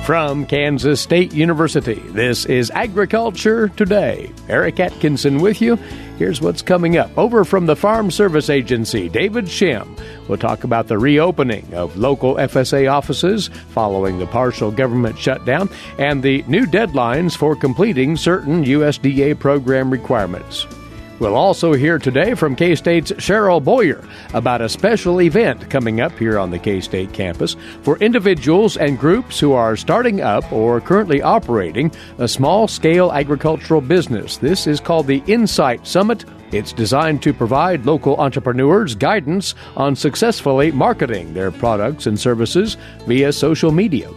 From Kansas State University, this is Agriculture Today. Eric Atkinson with you. Here's what's coming up. Over from the Farm Service Agency, David Schemm will talk about the reopening of local FSA offices following the partial government shutdown and the new deadlines for completing certain USDA program requirements. We'll also hear today from K-State's Cheryl Boyer about a special event coming up here on the K-State campus for individuals and groups who are starting up or currently operating a small-scale agricultural business. This is called the Insight Summit. It's designed to provide local entrepreneurs guidance on successfully marketing their products and services via social media.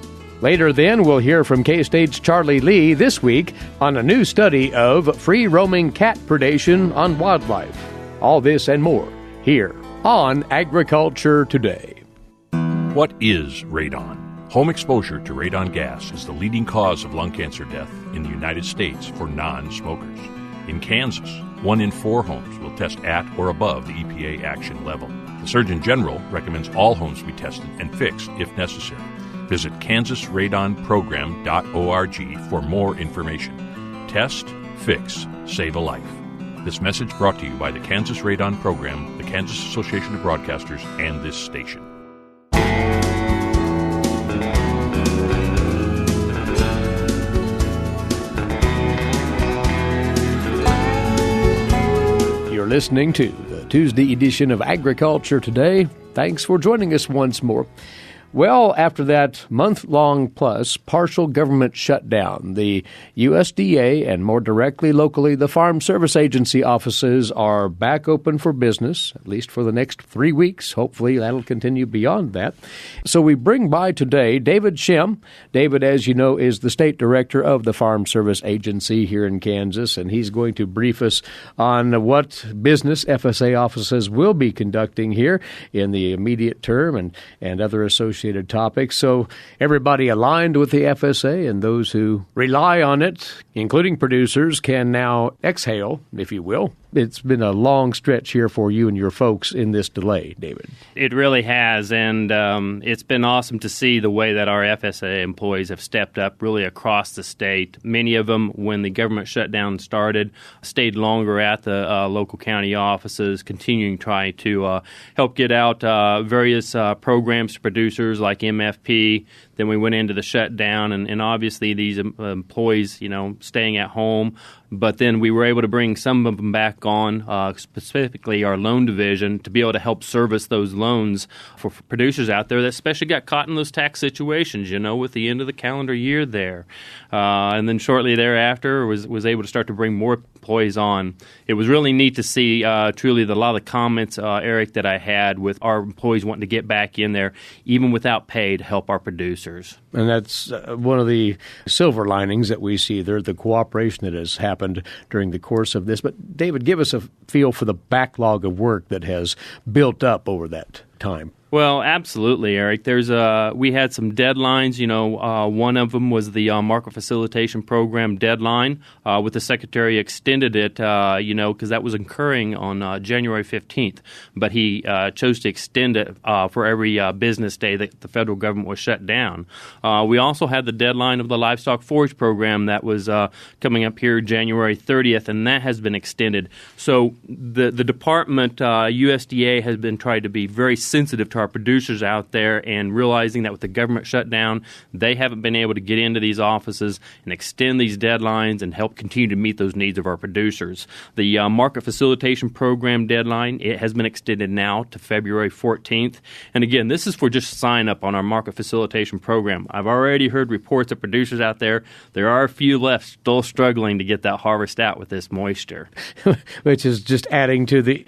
Later then, we'll hear from K-State's Charlie Lee this week on a new study of free-roaming cat predation on wildlife. All this and more here on Agriculture Today. What is radon? Home exposure to radon gas is the leading cause of lung cancer death in the United States for non-smokers. In Kansas, 1 in 4 homes will test at or above the EPA action level. The Surgeon General recommends all homes be tested and fixed if necessary. Visit kansasradonprogram.org for more information. Test, fix, save a life. This message brought to you by the Kansas Radon Program, the Kansas Association of Broadcasters, and this station. You're listening to the Tuesday edition of Agriculture Today. Thanks for joining us once more. Well, after that month-long plus partial government shutdown, the USDA and more directly locally the Farm Service Agency offices are back open for business, at least for the next 3 weeks. Hopefully that'll continue beyond that. So we bring by today David Schemm. David, as you know, is the state director of the Farm Service Agency here in Kansas, and he's going to brief us on what business FSA offices will be conducting here in the immediate term and other associated topics. So everybody aligned with the FSA and those who rely on it, including producers, can now exhale, if you will. It's been a long stretch here for you and your folks in this delay, David. It really has, and it's been awesome to see the way that our FSA employees have stepped up really across the state. Many of them, when the government shutdown started, stayed longer at the local county offices, continuing to try to help get out various programs to producers like MFP. Then we went into the shutdown, and obviously these employees, staying at home. But then we were able to bring some of them back on, specifically our loan division, to be able to help service those loans for producers out there that especially got caught in those tax situations, with the end of the calendar year there. And then shortly thereafter was able to start to bring more employees on. It was really neat to see truly a lot of the comments, Eric, that I had with our employees wanting to get back in there, even without pay, to help our producers. And that's one of the silver linings that we see there, the cooperation that has happened during the course of this. But, David, give us a feel for the backlog of work that has built up over that time. Well, absolutely, Eric. We had some deadlines. One of them was the market facilitation program deadline. With the secretary extended it, because that was occurring on January 15th. But he chose to extend it for every business day that the federal government was shut down. We also had the deadline of the livestock forage program that was coming up here January 30th, and that has been extended. So the department, USDA, has been trying to be very sensitive to our producers out there, and realizing that with the government shutdown, they haven't been able to get into these offices and extend these deadlines and help continue to meet those needs of our producers. The market facilitation program deadline, it has been extended now to February 14th. And again, this is for just sign up on our market facilitation program. I've already heard reports of producers out there. There are a few left still struggling to get that harvest out with this moisture. Which is just adding to the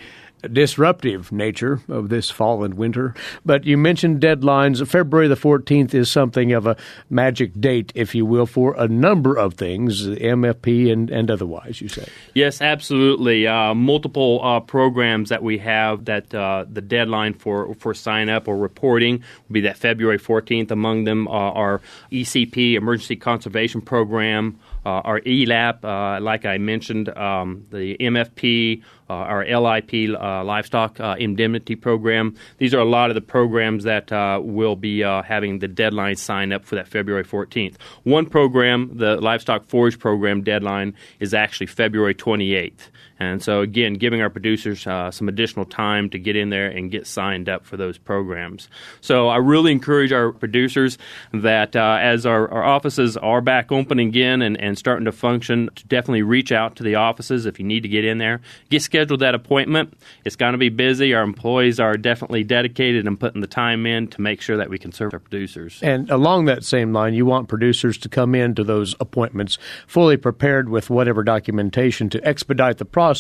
disruptive nature of this fall and winter. But you mentioned deadlines. February the 14th is something of a magic date, if you will, for a number of things, MFP and otherwise, you say. Yes, absolutely. Multiple programs that we have that the deadline for sign-up or reporting will be that February 14th. Among them our ECP, Emergency Conservation Program, our ELAP, like I mentioned, the MFP, our LIP, Livestock Indemnity Program. These are a lot of the programs that will be having the deadline sign up for that February 14th. One program, the Livestock Forage Program deadline, is actually February 28th. And so, again, giving our producers some additional time to get in there and get signed up for those programs. So I really encourage our producers that as our offices are back open again and starting to function, to definitely reach out to the offices if you need to get in there. Get scheduled that appointment. It's going to be busy. Our employees are definitely dedicated and putting the time in to make sure that we can serve our producers. And along that same line, you want producers to come into those appointments fully prepared with whatever documentation to expedite the process,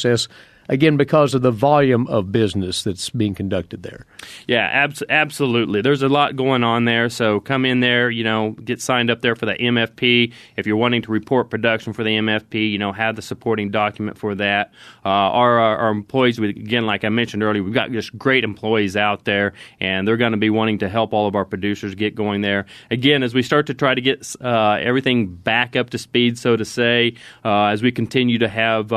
again, because of the volume of business that's being conducted there. Yeah, absolutely. There's a lot going on there, so come in there, get signed up there for the MFP. If you're wanting to report production for the MFP, have the supporting document for that. Our employees, again, like I mentioned earlier, we've got just great employees out there, and they're going to be wanting to help all of our producers get going there. Again, as we start to try to get everything back up to speed, so to say, as we continue to have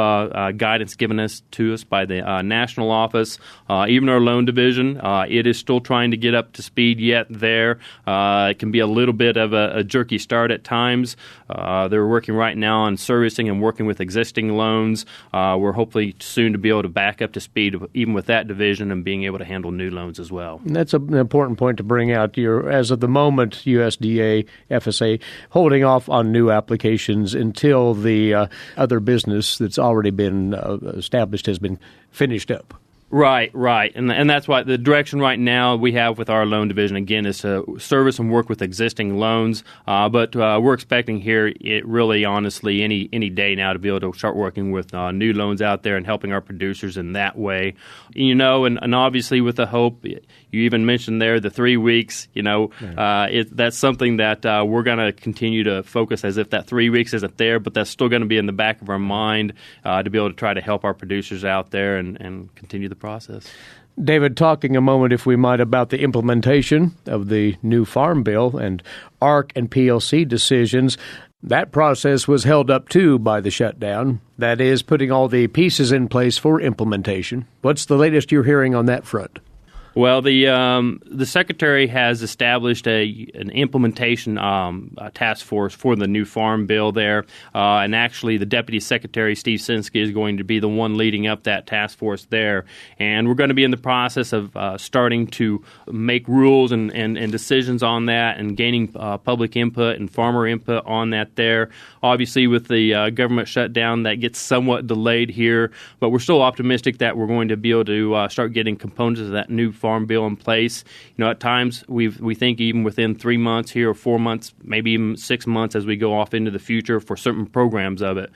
guidance given to us by the national office, even our loan division. It is still trying to get up to speed yet there. It can be a little bit of a jerky start at times. They're working right now on servicing and working with existing loans. We're hopefully soon to be able to back up to speed even with that division and being able to handle new loans as well. And that's an important point to bring out. As of the moment, USDA, FSA, holding off on new applications until the other business that's already been established has been finished up. Right. And that's why the direction right now we have with our loan division, again, is to service and work with existing loans. But we're expecting here, honestly, any day now to be able to start working with new loans out there and helping our producers in that way. And obviously with the hope, you even mentioned there the 3 weeks, that's something that we're going to continue to focus as if that 3 weeks isn't there, but that's still going to be in the back of our mind to be able to try to help our producers out there and continue the process. David, talking a moment, if we might, about the implementation of the new Farm Bill and ARC and PLC decisions. That process was held up, too, by the shutdown. That is, putting all the pieces in place for implementation. What's the latest you're hearing on that front? Well, the Secretary has established an implementation task force for the new Farm Bill there, and actually the Deputy Secretary, Steve Sinski, is going to be the one leading up that task force there. And we're going to be in the process of starting to make rules and decisions on that and gaining public input and farmer input on that there. Obviously, with the government shutdown, that gets somewhat delayed here, but we're still optimistic that we're going to be able to start getting components of that new Farm Bill in place. At times we think even within 3 months here or 4 months, maybe even 6 months as we go off into the future for certain programs of it.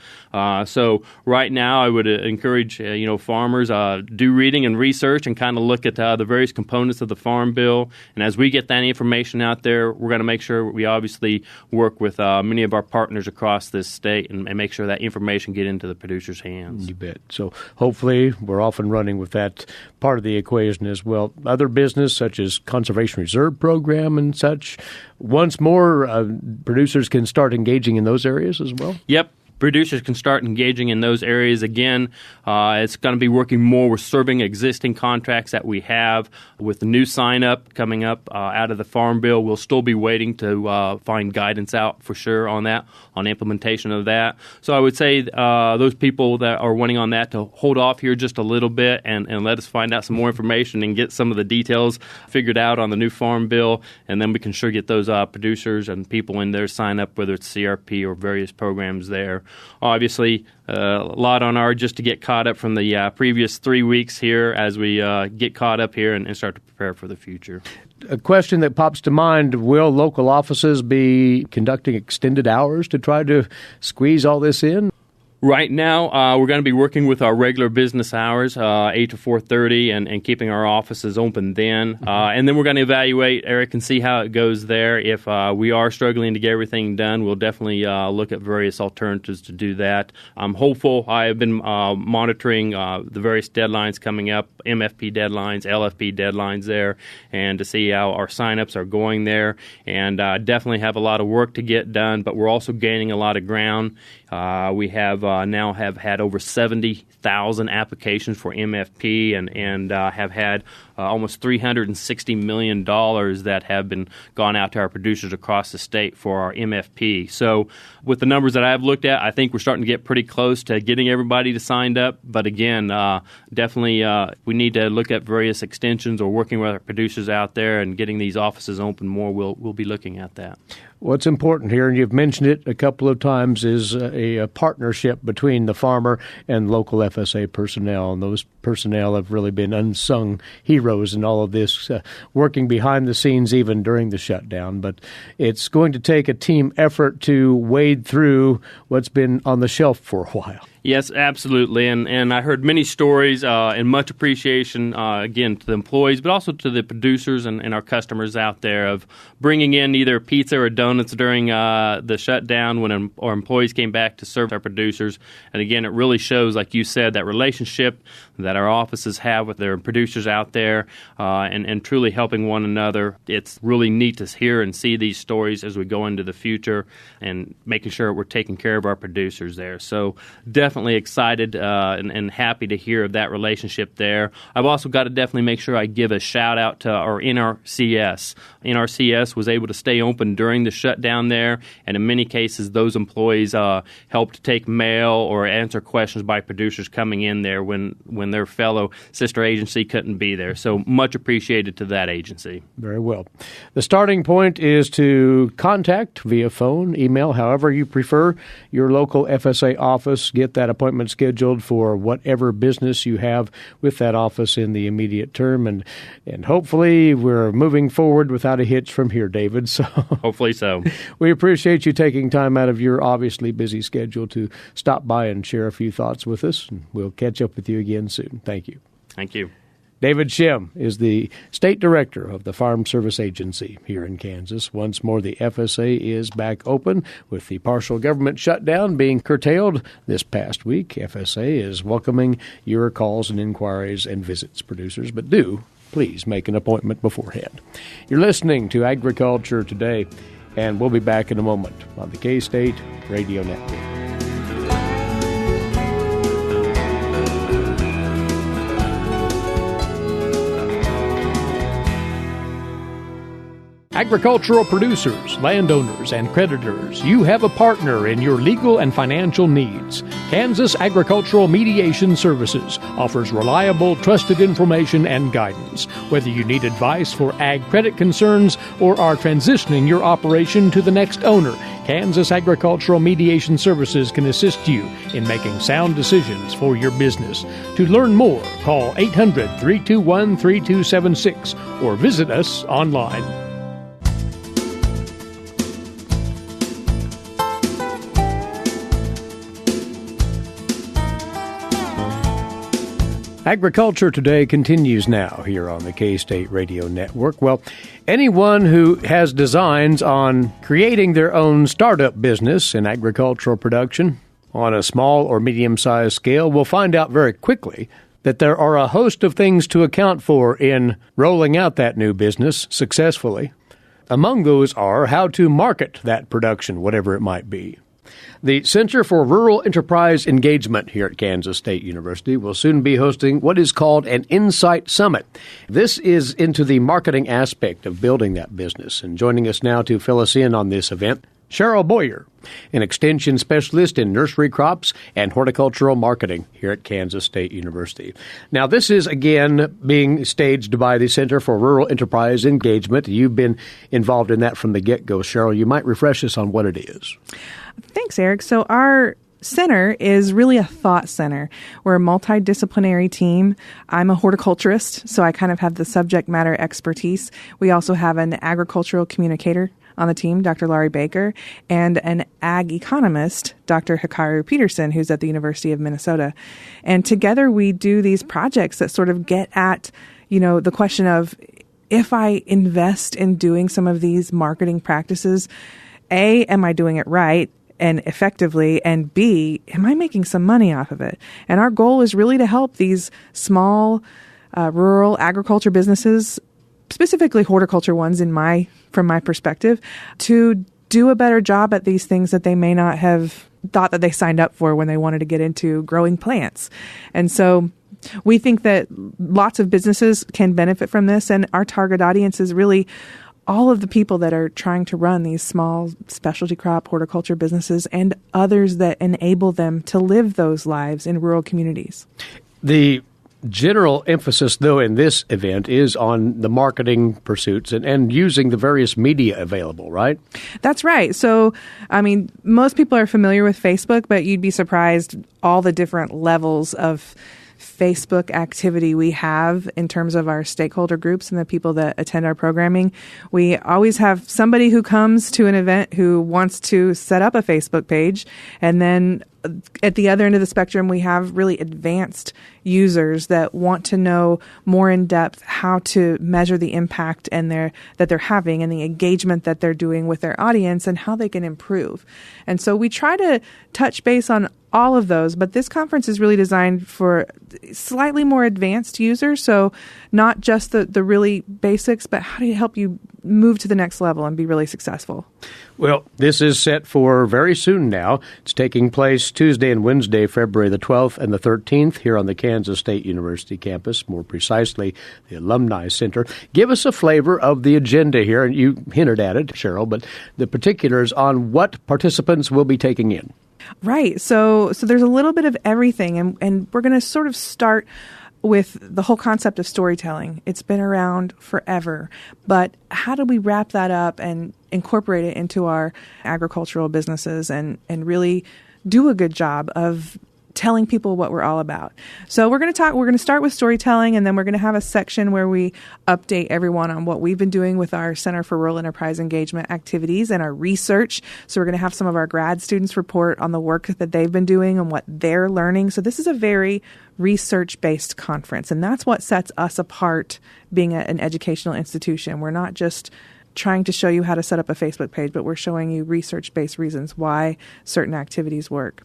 So right now I would encourage farmers do reading and research and kind of look at the various components of the Farm Bill. And as we get that information out there, we're going to make sure we obviously work with many of our partners across this state and make sure that information get into the producers' hands. You bet. So hopefully we're off and running with that part of the equation as well. Other business such as Conservation Reserve Program and such, once more producers can start engaging in those areas as well? Yep. Producers can start engaging in those areas again. It's going to be working more with serving existing contracts that we have. With the new sign-up coming up out of the Farm Bill, we'll still be waiting to find guidance out for sure on that, on implementation of that. So I would say those people that are wanting on that to hold off here just a little bit and let us find out some more information and get some of the details figured out on the new Farm Bill, and then we can sure get those producers and people in there sign up, whether it's CRP or various programs there. Obviously, a lot on our just to get caught up from the previous 3 weeks here as we get caught up here and start to prepare for the future. A question that pops to mind, will local offices be conducting extended hours to try to squeeze all this in? Right now, we're going to be working with our regular business hours, 8 to 4:30, and keeping our offices open then. And then we're going to evaluate, Eric, and see how it goes there. If we are struggling to get everything done, we'll definitely look at various alternatives to do that. I'm hopeful. I have been monitoring the various deadlines coming up, MFP deadlines, LFP deadlines there, and to see how our signups are going there. And definitely have a lot of work to get done, but we're also gaining a lot of ground. We have now have had over 70,000 applications for MFP and have had almost $360 million that have been gone out to our producers across the state for our MFP. So with the numbers that I've looked at, I think we're starting to get pretty close to getting everybody to sign up. But again, definitely we need to look at various extensions or working with our producers out there and getting these offices open more. We'll be looking at that. What's important here, and you've mentioned it a couple of times, is a partnership between the farmer and local FSA personnel. And those personnel have really been unsung heroes in all of this, working behind the scenes even during the shutdown. But it's going to take a team effort to wade through what's been on the shelf for a while. Yes, absolutely. And I heard many stories and much appreciation, again, to the employees, but also to the producers and our customers out there of bringing in either pizza or donuts during the shutdown when our employees came back to serve our producers. And again, it really shows, like you said, that relationship that our offices have with their producers out there and truly helping one another. It's really neat to hear and see these stories as we go into the future and making sure we're taking care of our producers there. So definitely excited and happy to hear of that relationship there. I've also got to definitely make sure I give a shout out to our NRCS. NRCS was able to stay open during the shutdown there, and in many cases those employees helped take mail or answer questions by producers coming in there when their fellow sister agency couldn't be there. So much appreciated to that agency. Very well. The starting point is to contact via phone, email, however you prefer, your local FSA office. Get that appointment scheduled for whatever business you have with that office in the immediate term. And hopefully we're moving forward without a hitch from here, David. So hopefully so. We appreciate you taking time out of your obviously busy schedule to stop by and share a few thoughts with us. And we'll catch up with you again soon. Thank you. Thank you. David Schemm is the State Director of the Farm Service Agency here in Kansas. Once more, the FSA is back open with the partial government shutdown being curtailed this past week. FSA is welcoming your calls and inquiries and visits, producers, but do please make an appointment beforehand. You're listening to Agriculture Today, and we'll be back in a moment on the K-State Radio Network. Agricultural producers, landowners, and creditors, you have a partner in your legal and financial needs. Kansas Agricultural Mediation Services offers reliable, trusted information and guidance. Whether you need advice for ag credit concerns or are transitioning your operation to the next owner, Kansas Agricultural Mediation Services can assist you in making sound decisions for your business. To learn more, call 800-321-3276 or visit us online. Agriculture Today continues now here on the K-State Radio Network. Well, anyone who has designs on creating their own startup business in agricultural production on a small or medium-sized scale will find out very quickly that there are a host of things to account for in rolling out that new business successfully. Among those are how to market that production, whatever it might be. The Center for Rural Enterprise Engagement here at Kansas State University will soon be hosting what is called an Insight Summit. This is into the marketing aspect of building that business. And joining us now to fill us in on this event, Cheryl Boyer, an extension specialist in nursery crops and horticultural marketing here at Kansas State University. Now, this is, again, being staged by the Center for Rural Enterprise Engagement. You've been involved in that from the get-go. Cheryl, you might refresh us on what it is. Thanks, Eric. So our center is really a thought center. We're a multidisciplinary team. I'm a horticulturist, so I kind of have the subject matter expertise. We also have an agricultural communicator on the team, Dr. Laurie Baker, and an ag economist, Dr. Hikaru Peterson, who's at the University of Minnesota. And together we do these projects that sort of get at, the question of, if I invest in doing some of these marketing practices, A, am I doing it right and effectively? And B, am I making some money off of it? And our goal is really to help these small rural agriculture businesses, specifically horticulture ones from my perspective, to do a better job at these things that they may not have thought that they signed up for when they wanted to get into growing plants. And so we think that lots of businesses can benefit from this, and our target audience is really all of the people that are trying to run these small specialty crop horticulture businesses and others that enable them to live those lives in rural communities. The general emphasis, though, in this event is on the marketing pursuits and using the various media available, right? That's right. So, most people are familiar with Facebook, but you'd be surprised all the different levels of Facebook activity we have in terms of our stakeholder groups and the people that attend our programming. We always have somebody who comes to an event who wants to set up a Facebook page, and then at the other end of the spectrum, we have really advanced users that want to know more in depth how to measure the impact that they're having and the engagement that they're doing with their audience and how they can improve. And so we try to touch base on all of those, but this conference is really designed for slightly more advanced users. So not just the really basics, but how do you help you move to the next level and be really successful? Well, this is set for very soon now. It's taking place Tuesday and Wednesday, February the 12th and the 13th here on the Kansas State University campus, more precisely the Alumni Center. Give us a flavor of the agenda here, and you hinted at it, Cheryl, but the particulars on what participants will be taking in. Right. So there's a little bit of everything, and we're going to sort of start with the whole concept of storytelling. It's been around forever, but how do we wrap that up and incorporate it into our agricultural businesses and really do a good job of telling people what we're all about? So we're going to start with storytelling, and then we're going to have a section where we update everyone on what we've been doing with our Center for Rural Enterprise Engagement activities and our research. So we're going to have some of our grad students report on the work that they've been doing and what they're learning. So this is a very research-based conference, and that's what sets us apart being an educational institution. We're not just trying to show you how to set up a Facebook page, but we're showing you research-based reasons why certain activities work.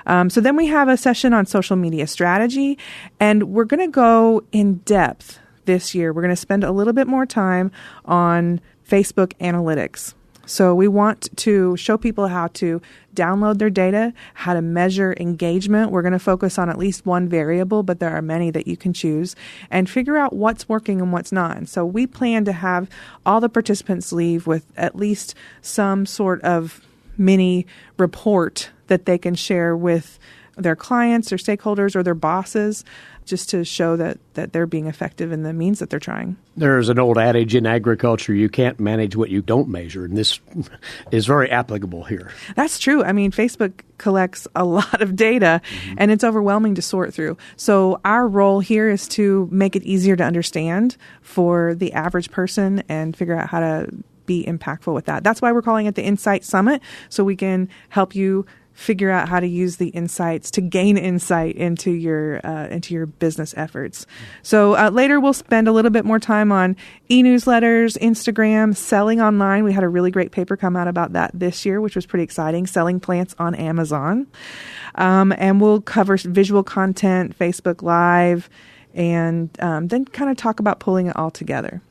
So then we have a session on social media strategy, and we're going to go in depth this year. We're going to spend a little bit more time on Facebook analytics. So we want to show people how to download their data, how to measure engagement. We're going to focus on at least one variable, but there are many that you can choose, and figure out what's working and what's not. And so we plan to have all the participants leave with at least some sort of mini report that they can share with their clients or stakeholders or their bosses, just to show that they're being effective in the means that they're trying. There's an old adage in agriculture, you can't manage what you don't measure, and this is very applicable here. That's true. Facebook collects a lot of data, and it's overwhelming to sort through. So our role here is to make it easier to understand for the average person and figure out how to be impactful with that. That's why we're calling it the Insight Summit, so we can help you figure out how to use the insights to gain insight into your business efforts. So later we'll spend a little bit more time on e-newsletters, Instagram, selling online. We had a really great paper come out about that this year, which was pretty exciting, selling plants on Amazon. And we'll cover visual content, Facebook Live, and then kind of talk about pulling it all together.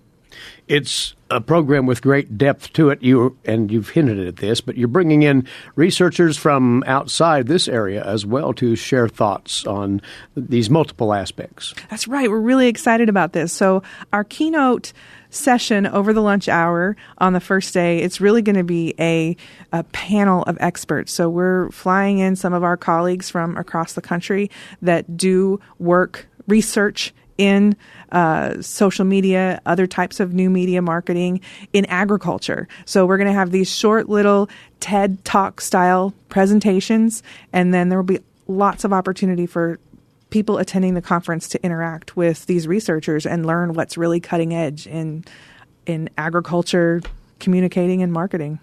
It's a program with great depth to it. You've hinted at this, but you're bringing in researchers from outside this area as well to share thoughts on these multiple aspects. That's right. We're really excited about this. So our keynote session over the lunch hour on the first day, it's really going to be a panel of experts. So we're flying in some of our colleagues from across the country that do research in social media, other types of new media marketing in agriculture. So we're going to have these short little TED Talk style presentations, and then there will be lots of opportunity for people attending the conference to interact with these researchers and learn what's really cutting edge in agriculture communicating and marketing.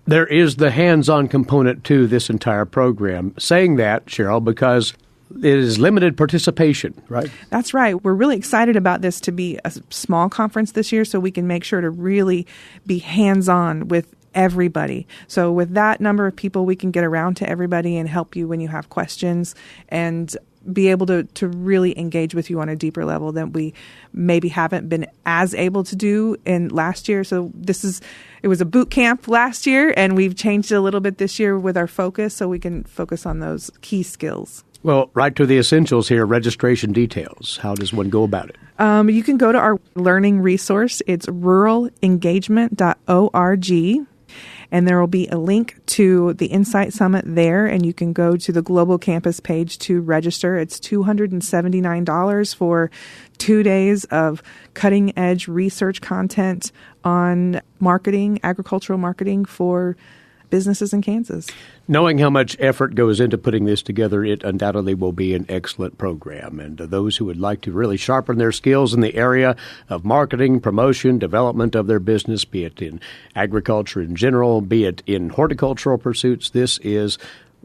There is the hands-on component to this entire program. Saying that, Cheryl, because it is limited participation, right? That's right. We're really excited about this to be a small conference this year so we can make sure to really be hands-on with everybody. So with that number of people, we can get around to everybody and help you when you have questions and be able to really engage with you on a deeper level than we maybe haven't been as able to do in last year. So it was a boot camp last year, and we've changed it a little bit this year with our focus so we can focus on those key skills. Well, right to the essentials here, registration details. How does one go about it? You can go to our learning resource. It's ruralengagement.org. And there will be a link to the Insight Summit there, and you can go to the Global Campus page to register. It's $279 for 2 days of cutting-edge research content on marketing, agricultural marketing for businesses in Kansas. Knowing how much effort goes into putting this together, it undoubtedly will be an excellent program. And those who would like to really sharpen their skills in the area of marketing, promotion, development of their business, be it in agriculture in general, be it in horticultural pursuits, this is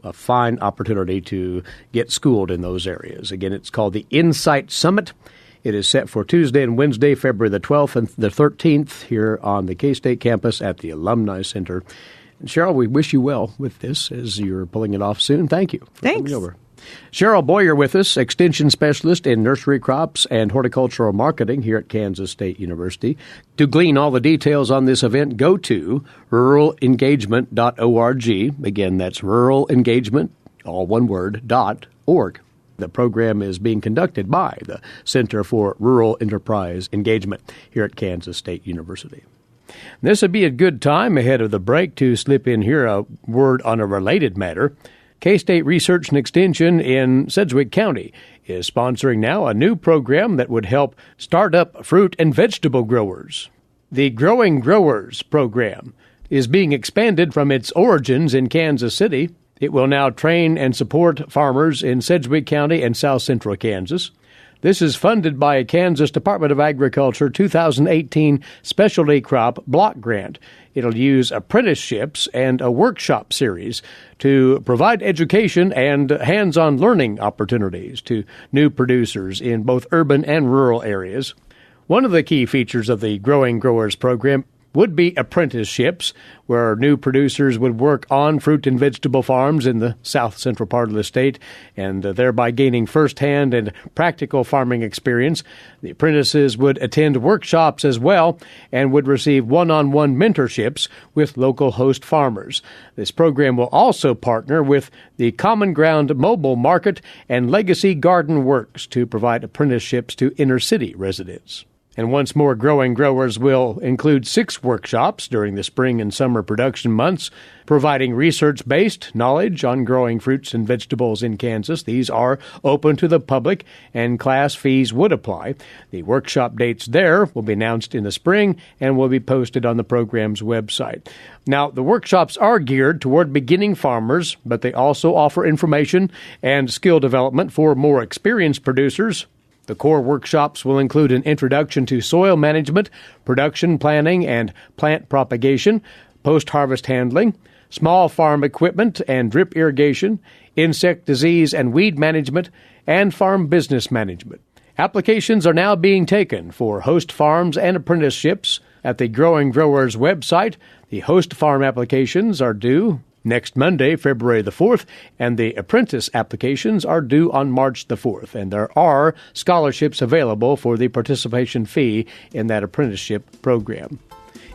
a fine opportunity to get schooled in those areas. Again, it's called the Insight Summit. It is set for Tuesday and Wednesday, February the 12th and the 13th here on the K-State campus at the Alumni Center. And Cheryl, we wish you well with this as you're pulling it off soon. Thank you for coming over. Cheryl Boyer with us, Extension Specialist in Nursery Crops and Horticultural Marketing here at Kansas State University. To glean all the details on this event, go to ruralengagement.org. Again, that's ruralengagement, all one word, .org. The program is being conducted by the Center for Rural Enterprise Engagement here at Kansas State University. This would be a good time ahead of the break to slip in here a word on a related matter. K-State Research and Extension in Sedgwick County is sponsoring now a new program that would help start up fruit and vegetable growers. The Growing Growers program is being expanded from its origins in Kansas City. It will now train and support farmers in Sedgwick County and South Central Kansas. This is funded by a Kansas Department of Agriculture 2018 Specialty Crop Block Grant. It'll use apprenticeships and a workshop series to provide education and hands-on learning opportunities to new producers in both urban and rural areas. One of the key features of the Growing Growers program would be apprenticeships, where new producers would work on fruit and vegetable farms in the south central part of the state, and thereby gaining firsthand and practical farming experience. The apprentices would attend workshops as well and would receive one-on-one mentorships with local host farmers. This program will also partner with the Common Ground Mobile Market and Legacy Garden Works to provide apprenticeships to inner-city residents. And once more, Growing Growers will include 6 workshops during the spring and summer production months, providing research-based knowledge on growing fruits and vegetables in Kansas. These are open to the public, and class fees would apply. The workshop dates there will be announced in the spring and will be posted on the program's website. Now, the workshops are geared toward beginning farmers, but they also offer information and skill development for more experienced producers. The core workshops will include an introduction to soil management, production planning and plant propagation, post-harvest handling, small farm equipment and drip irrigation, insect disease and weed management, and farm business management. Applications are now being taken for host farms and apprenticeships. At the Growing Growers website, the host farm applications are due next Monday, February the 4th, and the apprentice applications are due on March the 4th. And there are scholarships available for the participation fee in that apprenticeship program.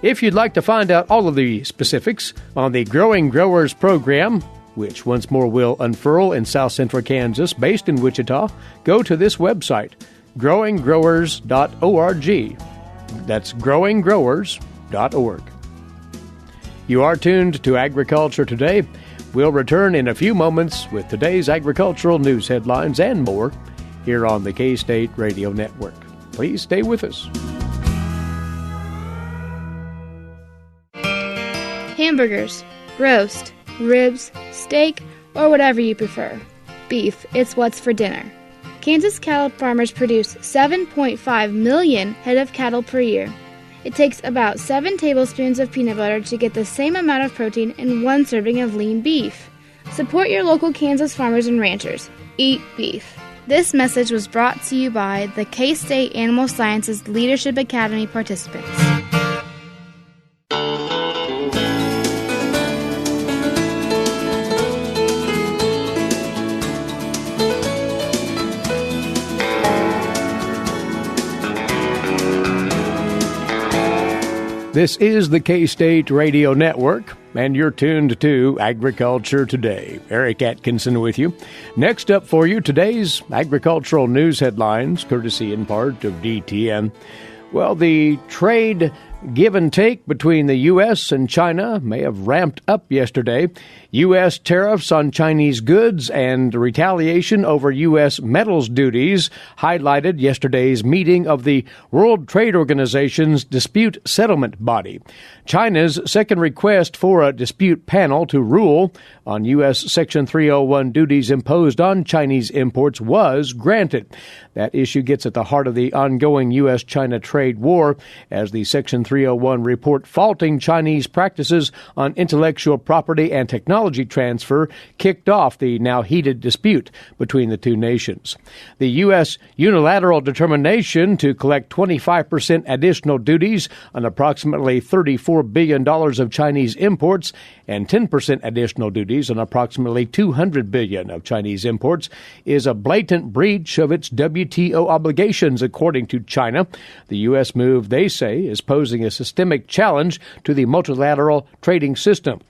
If you'd like to find out all of the specifics on the Growing Growers program, which once more will unfurl in South Central Kansas, based in Wichita, go to this website, growinggrowers.org. That's growinggrowers.org. You are tuned to Agriculture Today. We'll return in a few moments with today's agricultural news headlines and more here on the K-State Radio Network. Please stay with us. Hamburgers, roast, ribs, steak, or whatever you prefer. Beef, it's what's for dinner. Kansas cattle farmers produce 7.5 million head of cattle per year. It takes about 7 tablespoons of peanut butter to get the same amount of protein in 1 serving of lean beef. Support your local Kansas farmers and ranchers. Eat beef. This message was brought to you by the K-State Animal Sciences Leadership Academy participants. This is the K-State Radio Network, and you're tuned to Agriculture Today. Eric Atkinson with you. Next up for you, today's agricultural news headlines, courtesy in part of DTN. Well, the trade give and take between the U.S. and China may have ramped up yesterday. U.S. tariffs on Chinese goods and retaliation over U.S. metals duties highlighted yesterday's meeting of the World Trade Organization's dispute settlement body. China's second request for a dispute panel to rule on U.S. Section 301 duties imposed on Chinese imports was granted. That issue gets at the heart of the ongoing U.S.-China trade war, as the Section 301 report faulting Chinese practices on intellectual property and technology transfer kicked off the now heated dispute between the two nations. The U.S. unilateral determination to collect 25% additional duties on approximately $34 billion of Chinese imports and 10% additional duties on approximately $200 billion of Chinese imports is a blatant breach of its WTO obligations, according to China. The U.S. move, they say, is posing a systemic challenge to the multilateral trading system.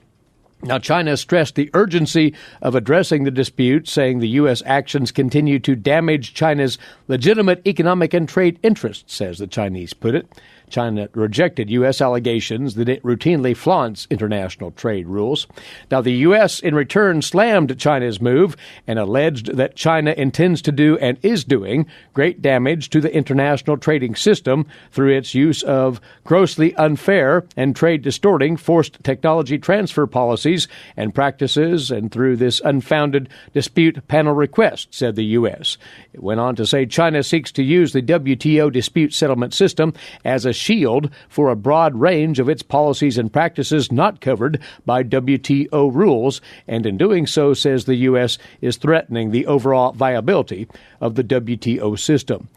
Now, China stressed the urgency of addressing the dispute, saying the U.S. actions continue to damage China's legitimate economic and trade interests, as the Chinese put it. China rejected U.S. allegations that it routinely flaunts international trade rules. Now, the U.S. in return slammed China's move and alleged that China intends to do and is doing great damage to the international trading system through its use of grossly unfair and trade-distorting forced technology transfer policies and practices, and through this unfounded dispute panel request, said the U.S. It went on to say China seeks to use the WTO dispute settlement system as a shield for a broad range of its policies and practices not covered by WTO rules, and in doing so, says the U.S., is threatening the overall viability of the WTO system.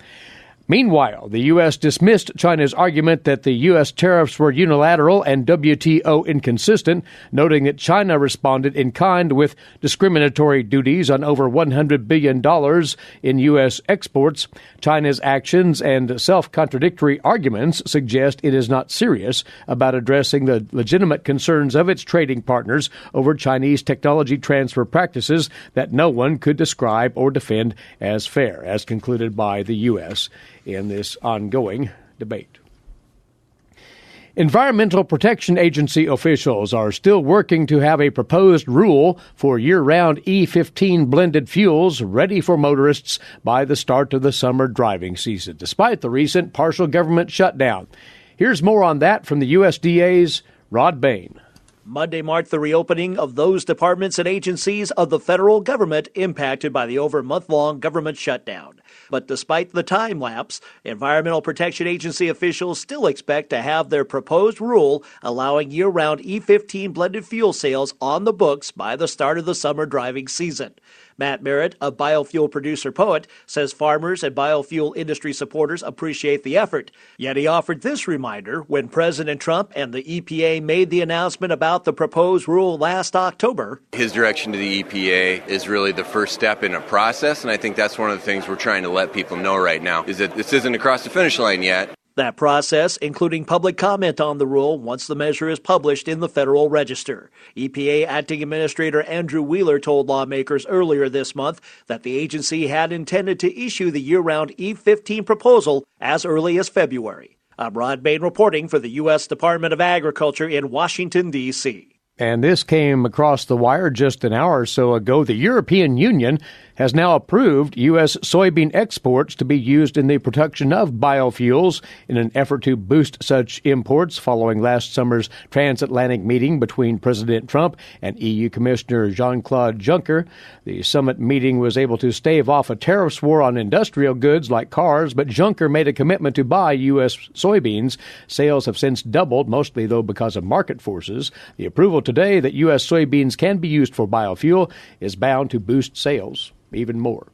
Meanwhile, the U.S. dismissed China's argument that the U.S. tariffs were unilateral and WTO inconsistent, noting that China responded in kind with discriminatory duties on over $100 billion in U.S. exports. China's actions and self-contradictory arguments suggest it is not serious about addressing the legitimate concerns of its trading partners over Chinese technology transfer practices that no one could describe or defend as fair, as concluded by the U.S. in this ongoing debate. Environmental Protection Agency officials are still working to have a proposed rule for year-round E15 blended fuels ready for motorists by the start of the summer driving season, despite the recent partial government shutdown. Here's more on that from the USDA's Rod Bain. Monday marked the reopening of those departments and agencies of the federal government impacted by the over-month-long government shutdown. But despite the time lapse, Environmental Protection Agency officials still expect to have their proposed rule allowing year-round E15 blended fuel sales on the books by the start of the summer driving season. Matt Merritt, a biofuel producer poet, says farmers and biofuel industry supporters appreciate the effort. Yet he offered this reminder when President Trump and the EPA made the announcement about the proposed rule last October. His direction to the EPA is really the first step in a process, and I think that's one of the things we're trying to let people know right now, is that this isn't across the finish line yet. That process, including public comment on the rule once the measure is published in the Federal Register. EPA Acting Administrator Andrew Wheeler told lawmakers earlier this month that the agency had intended to issue the year-round E15 proposal as early as February. I'm Rod Bain reporting for the U.S. Department of Agriculture in Washington, D.C. And this came across the wire just an hour or so ago. The European Union has now approved U.S. soybean exports to be used in the production of biofuels in an effort to boost such imports following last summer's transatlantic meeting between President Trump and EU Commissioner Jean-Claude Juncker. The summit meeting was able to stave off a tariffs war on industrial goods like cars, but Juncker made a commitment to buy U.S. soybeans. Sales have since doubled, mostly, though, because of market forces. The approval today that U.S. soybeans can be used for biofuel is bound to boost sales even more.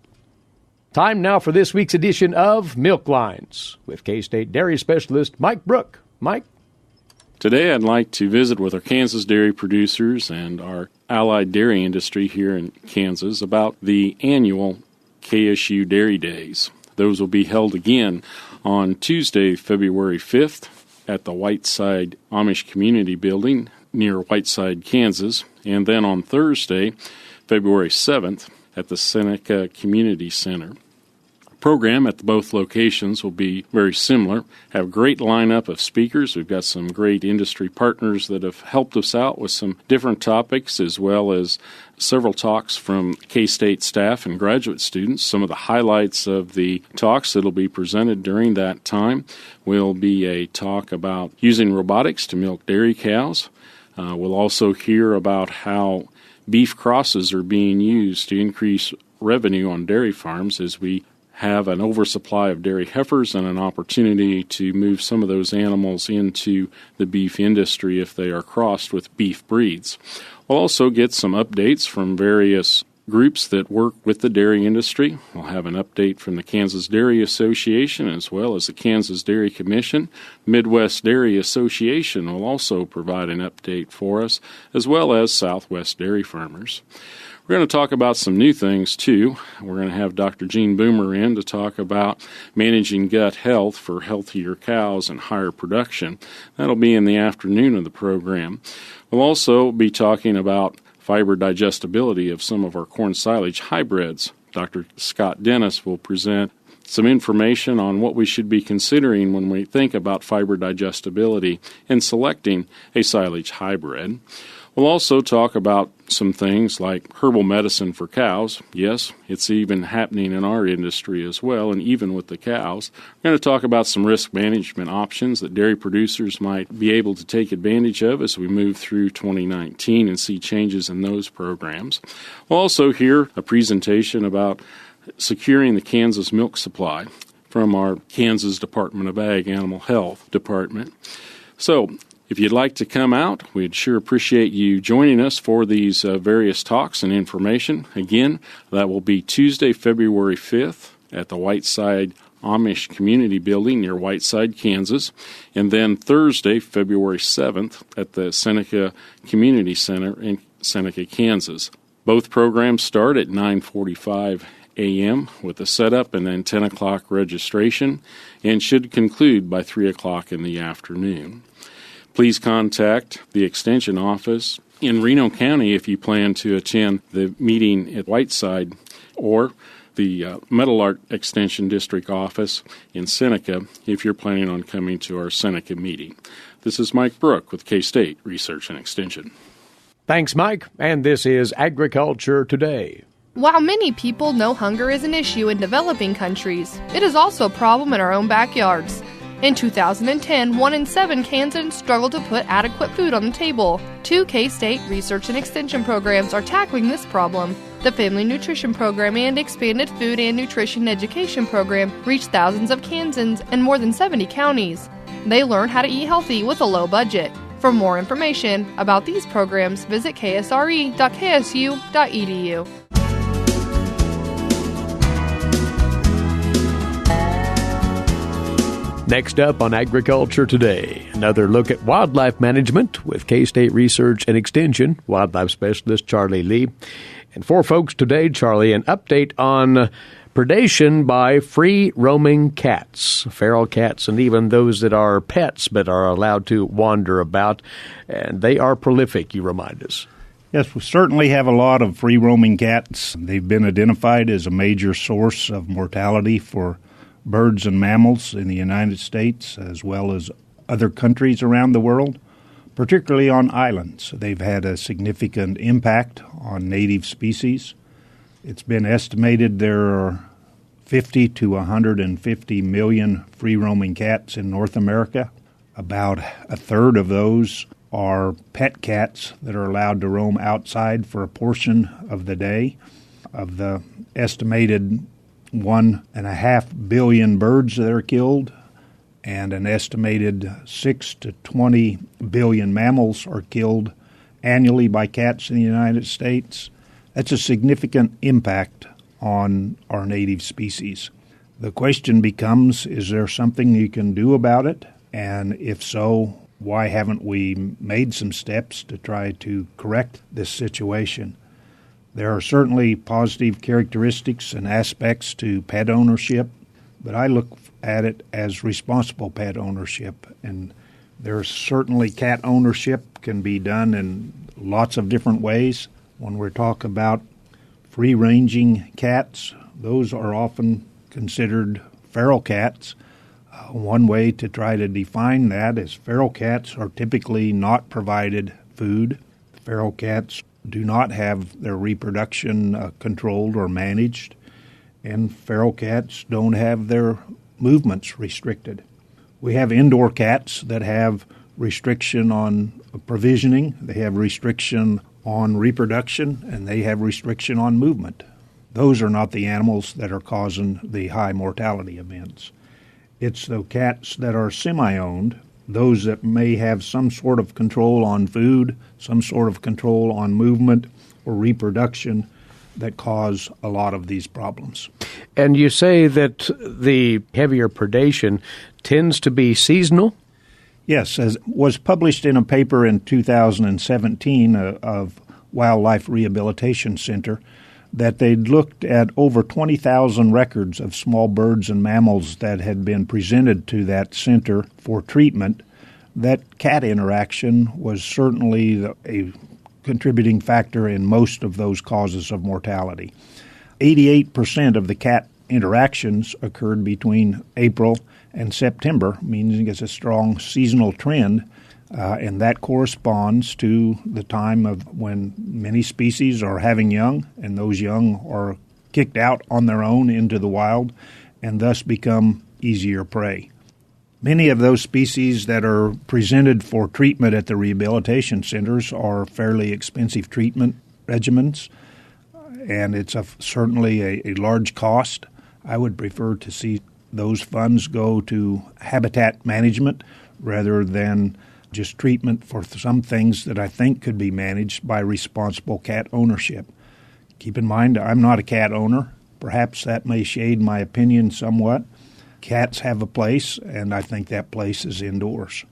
Time now for this week's edition of Milk Lines with K-State dairy specialist Mike Brook. Mike? Today I'd like to visit with our Kansas dairy producers and our allied dairy industry here in Kansas about the annual KSU Dairy Days. Those will be held again on Tuesday, February 5th at the Whiteside Amish Community Building near Whiteside, Kansas, and then on Thursday, February 7th, at the Seneca Community Center. The program at both locations will be very similar. Have a great lineup of speakers. We've got some great industry partners that have helped us out with some different topics, as well as several talks from K-State staff and graduate students. Some of the highlights of the talks that will be presented during that time will be a talk about using robotics to milk dairy cows. We'll also hear about how beef crosses are being used to increase revenue on dairy farms as we have an oversupply of dairy heifers and an opportunity to move some of those animals into the beef industry if they are crossed with beef breeds. We'll also get some updates from various groups that work with the dairy industry. We'll have an update from the Kansas Dairy Association as well as the Kansas Dairy Commission. Midwest Dairy Association will also provide an update for us, as well as Southwest Dairy Farmers. We're going to talk about some new things, too. We're going to have Dr. Gene Boomer in to talk about managing gut health for healthier cows and higher production. That'll be in the afternoon of the program. We'll also be talking about fiber digestibility of some of our corn silage hybrids. Dr. Scott Dennis will present some information on what we should be considering when we think about fiber digestibility and selecting a silage hybrid. We'll also talk about some things like herbal medicine for cows. Yes, it's even happening in our industry as well, and even with the cows. We're going to talk about some risk management options that dairy producers might be able to take advantage of as we move through 2019 and see changes in those programs. We'll also hear a presentation about securing the Kansas milk supply from our Kansas Department of Ag Animal Health Department. So, if you'd like to come out, we'd sure appreciate you joining us for these various talks and information. Again, that will be Tuesday, February 5th at the Whiteside Amish Community Building near Whiteside, Kansas, and then Thursday, February 7th at the Seneca Community Center in Seneca, Kansas. Both programs start at 9:45 a.m. with a setup and then 10 o'clock registration and should conclude by 3 o'clock in the afternoon. Please contact the Extension office in Reno County if you plan to attend the meeting at Whiteside, or the Metal Art Extension District office in Seneca if you're planning on coming to our Seneca meeting. This is Mike Brook with K-State Research and Extension. Thanks, Mike. And this is Agriculture Today. While many people know hunger is an issue in developing countries, it is also a problem in our own backyards. In 2010, 1 in 7 Kansans struggled to put adequate food on the table. 2 K-State Research and Extension programs are tackling this problem. The Family Nutrition Program and Expanded Food and Nutrition Education Program reach thousands of Kansans in more than 70 counties. They learn how to eat healthy with a low budget. For more information about these programs, visit ksre.ksu.edu. Next up on Agriculture Today, another look at wildlife management with K-State Research and Extension wildlife specialist Charlie Lee. And for folks today, Charlie, an update on predation by free-roaming cats, feral cats, and even those that are pets but are allowed to wander about. And they are prolific, you remind us. Yes, we certainly have a lot of free-roaming cats. They've been identified as a major source of mortality for birds and mammals in the United States as well as other countries around the world. particularly on islands. They've had a significant impact on native species. It's been estimated there are 50 to 150 million free-roaming cats in North America. About a third of those are pet cats that are allowed to roam outside for a portion of the day. Of the estimated 1.5 billion birds that are killed, and an estimated 6 to 20 billion mammals are killed annually by cats in the United States. That's a significant impact on our native species. The question becomes, is there something you can do about it? And if so, why haven't we made some steps to try to correct this situation? There are certainly positive characteristics and aspects to pet ownership, but I look at it as responsible pet ownership. And there's certainly cat ownership can be done in lots of different ways. When we talk about free-ranging cats, those are often considered feral cats. One way to try to define that is feral cats are typically not provided food. Feral cats do not have their reproduction controlled or managed, and feral cats don't have their movements restricted. We have indoor cats that have restriction on provisioning, they have restriction on reproduction, and they have restriction on movement. Those are not the animals that are causing the high mortality events. It's the cats that are semi-owned, those that may have some sort of control on food, some sort of control on movement or reproduction, that cause a lot of these problems. And you say that the heavier predation tends to be seasonal? Yes, as was published in a paper in 2017 of Wildlife Rehabilitation Center, that they'd looked at over 20,000 records of small birds and mammals that had been presented to that center for treatment. That cat interaction was certainly a contributing factor in most of those causes of mortality. 88% of the cat interactions occurred between April and September, meaning it's a strong seasonal trend, and that corresponds to the time of when many species are having young, and those young are kicked out on their own into the wild and thus become easier prey. Many of those species that are presented for treatment at the rehabilitation centers are fairly expensive treatment regimens, and it's certainly a large cost. I would prefer to see those funds go to habitat management rather than just treatment for some things that I think could be managed by responsible cat ownership. Keep in mind, I'm not a cat owner. Perhaps that may shade my opinion somewhat. Cats have a place, and I think that place is indoors.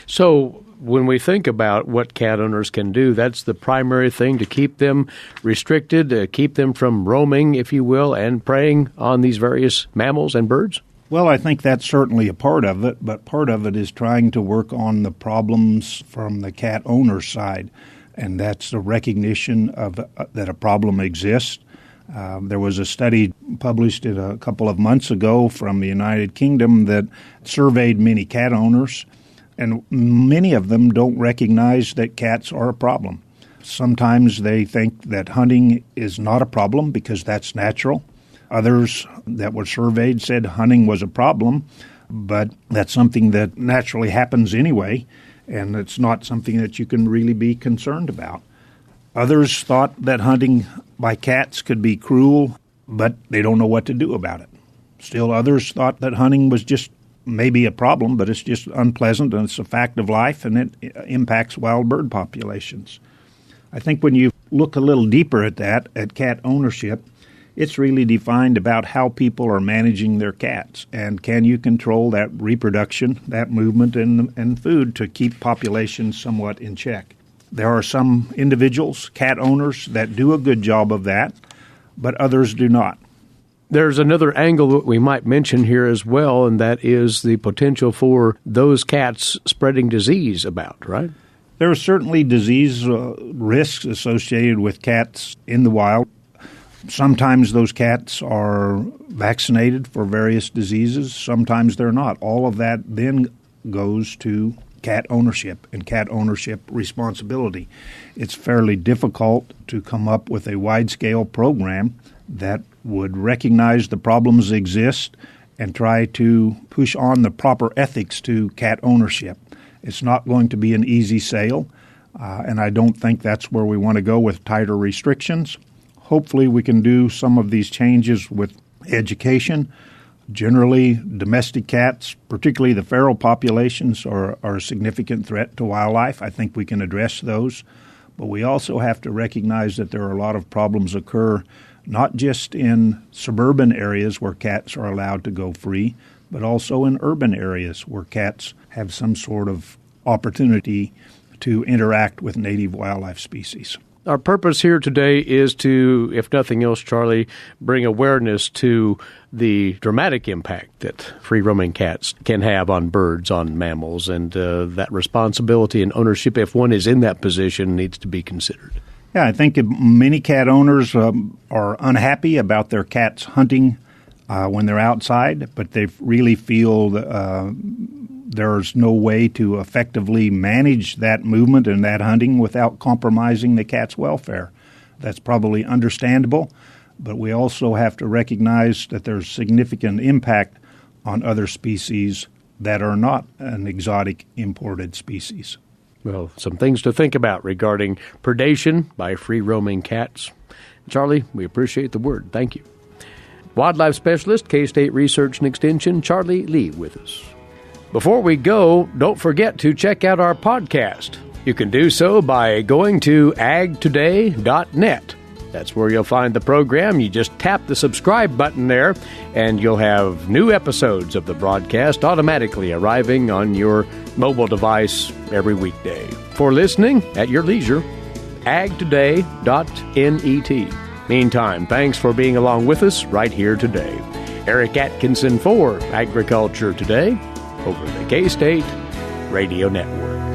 So when we think about what cat owners can do, that's the primary thing, to keep them restricted, to keep them from roaming, if you will, and preying on these various mammals and birds? Well, I think that's certainly a part of it, but part of it is trying to work on the problems from the cat owner's side, and that's the recognition of that a problem exists. There was a study published a couple of months ago from the United Kingdom that surveyed many cat owners, and many of them don't recognize that cats are a problem. Sometimes they think that hunting is not a problem because that's natural. Others that were surveyed said hunting was a problem, but that's something that naturally happens anyway, and it's not something that you can really be concerned about. Others thought that hunting by cats could be cruel, but they don't know what to do about it. Still others thought that hunting was just maybe a problem, but it's just unpleasant and it's a fact of life and it impacts wild bird populations. I think when you look a little deeper at that, at cat ownership, it's really defined about how people are managing their cats, and can you control that reproduction, that movement, and food to keep populations somewhat in check. There are some individuals, cat owners, that do a good job of that, but others do not. There's another angle that we might mention here as well, and that is the potential for those cats spreading disease about, right? There are certainly disease risks associated with cats in the wild. Sometimes those cats are vaccinated for various diseases. Sometimes they're not. All of that then goes to cat ownership and cat ownership responsibility. It's fairly difficult to come up with a wide-scale program that would recognize the problems that exist and try to push on the proper ethics to cat ownership. It's not going to be an easy sale, and I don't think that's where we want to go with tighter restrictions. Hopefully we can do some of these changes with education. Generally, domestic cats, particularly the feral populations, are a significant threat to wildlife. I think we can address those. But we also have to recognize that there are a lot of problems occur, not just in suburban areas where cats are allowed to go free, but also in urban areas where cats have some sort of opportunity to interact with native wildlife species. Our purpose here today is to, if nothing else, Charlie, bring awareness to the dramatic impact that free-roaming cats can have on birds, on mammals, and that responsibility and ownership, if one is in that position, needs to be considered. Yeah, I think many cat owners are unhappy about their cats hunting when they're outside, but they really feel there's no way to effectively manage that movement and that hunting without compromising the cat's welfare. That's probably understandable, but we also have to recognize that there's significant impact on other species that are not an exotic imported species. Well, some things to think about regarding predation by free-roaming cats. Charlie, we appreciate the word. Thank you. Wildlife Specialist, K-State Research and Extension, Charlie Lee with us. Before we go, don't forget to check out our podcast. You can do so by going to agtoday.net. That's where you'll find the program. You just tap the subscribe button there, and you'll have new episodes of the broadcast automatically arriving on your mobile device every weekday. For listening at your leisure, agtoday.net. Meantime, thanks for being along with us right here today. Eric Atkinson for Agriculture Today over the K-State Radio Network.